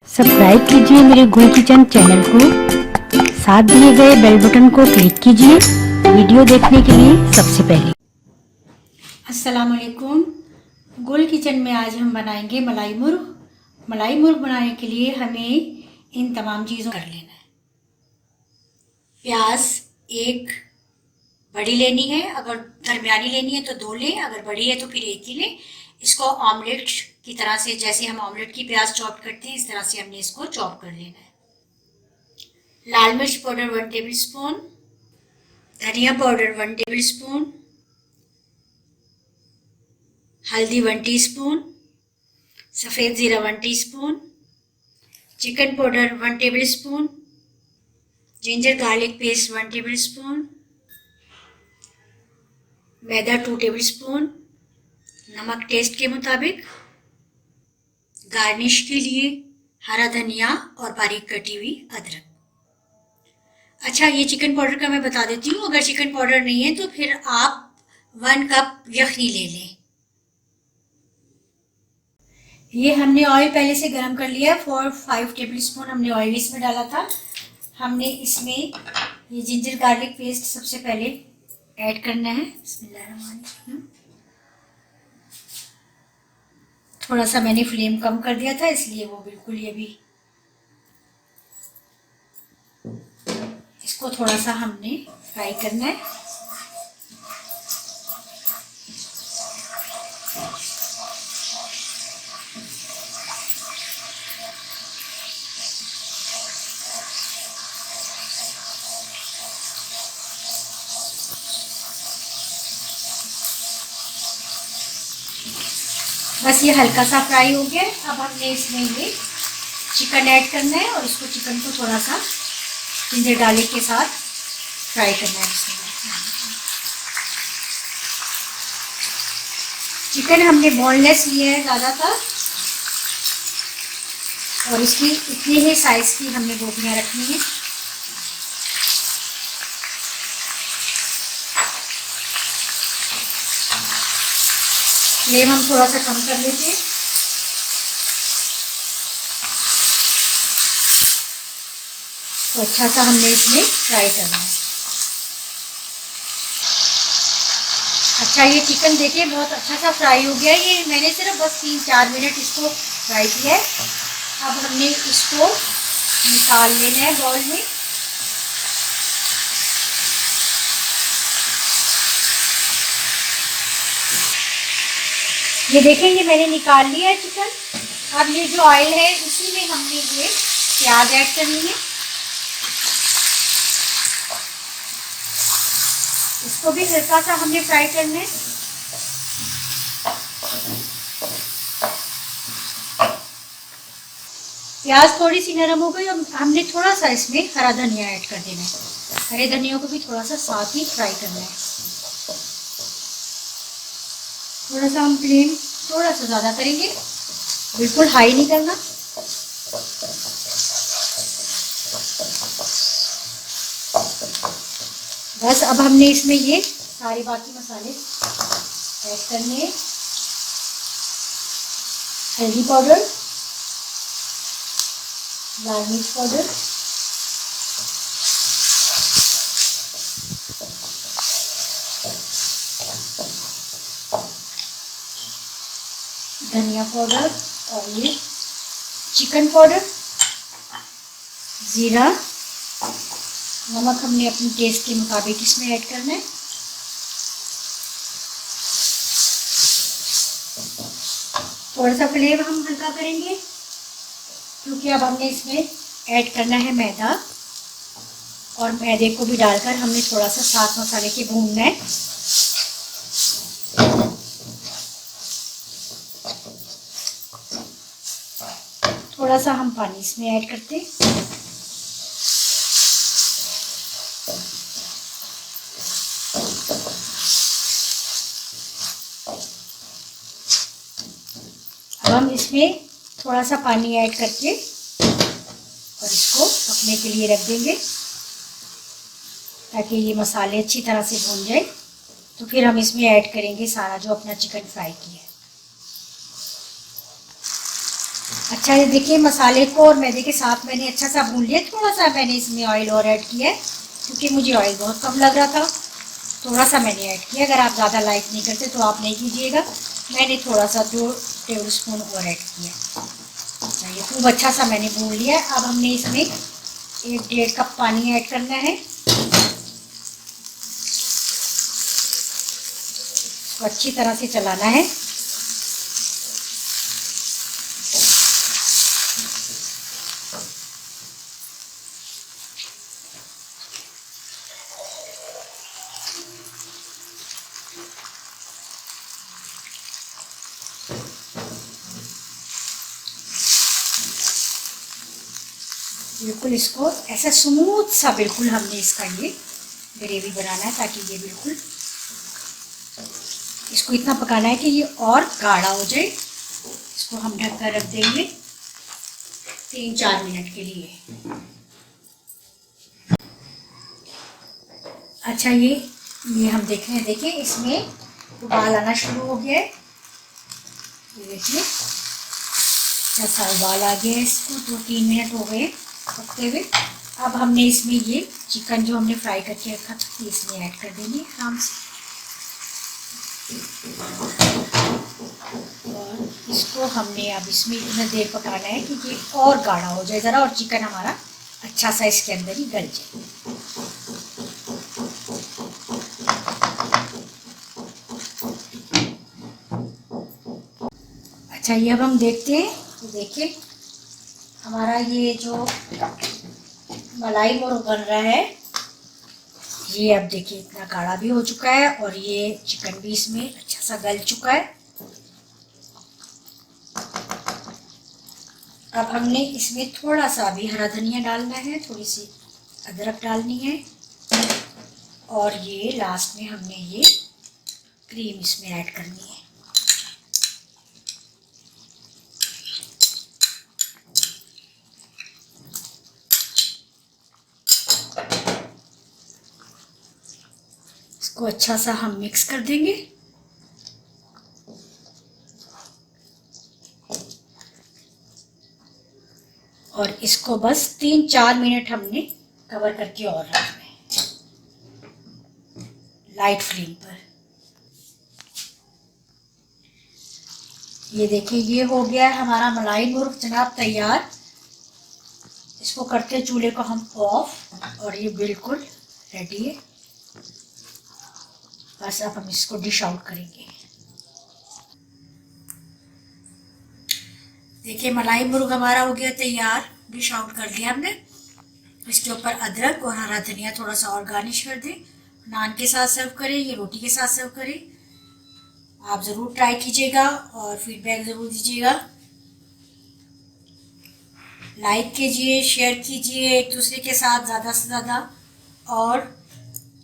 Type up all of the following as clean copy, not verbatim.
Subscribe कीजिए मेरे गुल किचन चैनल को, साथ दिए गए बेल बटन को क्लिक कीजिए वीडियो देखने के लिए सबसे पहले। अस्सलाम वालेकुम। गुल किचन में आज हम बनाएंगे मलाई मुर्ग। मलाई मुर्ग बनाने के लिए हमें इन तमाम चीज़ों कर लेना है। प्याज एक बड़ी लेनी है, अगर दरमियानी लेनी है तो 2 लें, अगर बड़ी है तो फिर 1 ही लें। इसको ऑमलेट की तरह से, जैसे हम ऑमलेट की प्याज चॉप करते हैं, इस तरह से हमने इसको चॉप कर लेना है। लाल मिर्च पाउडर 1 टेबल स्पून, धनिया पाउडर 1 टेबल स्पून, हल्दी 1 टीस्पून, सफ़ेद ज़ीरा 1 teaspoon, chicken powder 1 tablespoon, ginger garlic paste 1 tablespoon, मैदा 2 टेबल स्पून, नमक टेस्ट के मुताबिक, गार्निश के लिए हरा धनिया और बारीक कटी हुई अदरक। अच्छा, ये चिकन पाउडर का मैं बता देती हूँ। अगर चिकन पाउडर नहीं है तो फिर आप 1 कप यखनी ले लें। ये हमने ऑयल पहले से गर्म कर लिया है। 5 टेबल स्पून हमने ऑयल इसमें डाला था। हमने इसमें ये जिंजर गार्लिक पेस्ट सबसे पहले ऐड करना है। बिस्मिल्लाहिर्रहमानिर्रहीम। थोड़ा सा मैंने फ्लेम कम कर दिया था, इसलिए वो बिल्कुल ये भी, इसको थोड़ा सा हमने फ्राई करना है। बस ये हल्का सा फ्राई हो गया। अब हमने इसमें ये चिकन ऐड करना है और इसको, चिकन को थोड़ा सा जिंजर गार्लिक के साथ फ्राई करना है। चिकन हमने बोनलेस लिया है ज़्यादातर, और इसकी इतनी ही साइज़ की हमने गोभियाँ रखनी है। फ्लेम हम थोड़ा सा कम कर लेते हैं। तो अच्छा सा हमने इसमें फ्राई करना है। अच्छा, ये चिकन देखिए बहुत अच्छा सा फ्राई हो गया है। ये मैंने सिर्फ बस 3-4 मिनट इसको फ्राई किया है। अब हमने इसको निकाल लेना है बाउल में। ये देखें, ये मैंने निकाल लिया है चिकन। अब ये जो ऑयल है इसी में हमने ये प्याज ऐड करनी है। इसको भी हल्का सा हमने फ्राई करना है। प्याज थोड़ी सी नरम हो गई। अब हमने थोड़ा सा इसमें हरा धनिया ऐड कर देना है। हरे धनिया को भी थोड़ा सा साथ ही फ्राई करना है। थोड़ा सा हम फ्लेम थोड़ा सा ज़्यादा करेंगे, बिल्कुल हाई नहीं करना। बस अब हमने इसमें ये सारे बाकी मसाले ऐड करने हैं। हल्दी पाउडर, लाल मिर्च पाउडर, धनिया पाउडर, और ये चिकन पाउडर, ज़ीरा, नमक हमने अपने टेस्ट के मुताबिक इसमें ऐड करना है। थोड़ा सा फ्लेम हम हल्का करेंगे क्योंकि अब हमने इसमें ऐड करना है मैदा, और मैदे को भी डालकर हमने थोड़ा सा साथ मसाले के भूनना है। थोड़ा सा हम पानी इसमें ऐड करते हैं। अब हम इसमें थोड़ा सा पानी ऐड करके और इसको पकने के लिए रख देंगे ताकि ये मसाले अच्छी तरह से भून जाए। तो फिर हम इसमें ऐड करेंगे सारा जो अपना चिकन फ्राई किया है। अच्छा ये देखिए मसाले को और मैदे के साथ मैंने अच्छा सा भून लिया। थोड़ा सा मैंने इसमें ऑयल और ऐड किया है क्योंकि मुझे ऑयल बहुत कम लग रहा था। थोड़ा सा मैंने ऐड किया, अगर आप ज़्यादा लाइक नहीं करते तो आप नहीं कीजिएगा। मैंने थोड़ा सा 2 टेबल स्पून और ऐड किया। ये खूब अच्छा सा मैंने भून लिया। अब हमने इसमें 1-1.5 कप पानी ऐड करना है। इसको अच्छी तरह से चलाना है। बिल्कुल इसको ऐसा स्मूथ सा बिल्कुल हमने इसका ये ग्रेवी बनाना है ताकि ये बिल्कुल इसको इतना पकाना है कि ये और गाढ़ा हो जाए। इसको हम ढक कर रख देंगे 3-4 मिनट के लिए। अच्छा ये हम देख रहे हैं, देखिए इसमें उबाल आना शुरू हो गया है। ये देखिए ऐसा उबाल आ गया है। इसको 2-3 मिनट हो गए पकते हुए। अब हमने इसमें ये चिकन जो हमने फ्राई करके रखा था इसमें ऐड कर देंगे आराम से। और इसको हमने अब इसमें इतना देर पकाना है कि ये और गाढ़ा हो जाए ज़रा, और चिकन हमारा अच्छा सा इसके अंदर ही गल जाए। अच्छा ये अब हम देखते हैं। तो देखिए हमारा ये जो मलाई मोर बन रहा है ये अब देखिए इतना गाढ़ा भी हो चुका है और ये चिकन भी इसमें अच्छा सा गल चुका है। अब हमने इसमें थोड़ा सा भी हरा धनिया डालना है, थोड़ी सी अदरक डालनी है और ये लास्ट में हमने ये क्रीम इसमें ऐड करनी है। इसको अच्छा सा हम मिक्स कर देंगे। और इसको बस 3-4 मिनट हमने कवर करके और रखना है लाइट फ्लेम पर। ये देखिए ये हो गया है हमारा मलाई मुर्ग जनाब तैयार। इसको करते चूल्हे को हम ऑफ और ये बिल्कुल रेडी है। बस अब हम इसको डिश आउट करेंगे। देखिए मलाई मुर्ग हमारा हो गया तैयार, डिश आउट कर दिया हमने। इसके ऊपर अदरक और हरा धनिया थोड़ा सा और गार्निश कर दें। नान के साथ सर्व करें, ये रोटी के साथ सर्व करें। आप ज़रूर ट्राई कीजिएगा और फीडबैक ज़रूर दीजिएगा। लाइक कीजिए, शेयर कीजिए एक दूसरे के साथ ज़्यादा से ज़्यादा, और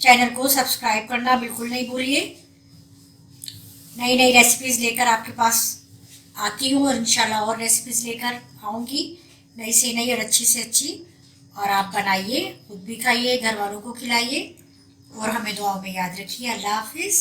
चैनल को सब्सक्राइब करना बिल्कुल नहीं भूलिए। नई नई रेसिपीज़ लेकर आपके पास आती हूँ और इंशाल्लाह और रेसिपीज़ लेकर आऊँगी, नई से नई और अच्छी से अच्छी। और आप बनाइए, खुद भी खाइए, घर वालों को खिलाइए और हमें दुआओं में याद रखिए। अल्लाह हाफिज़।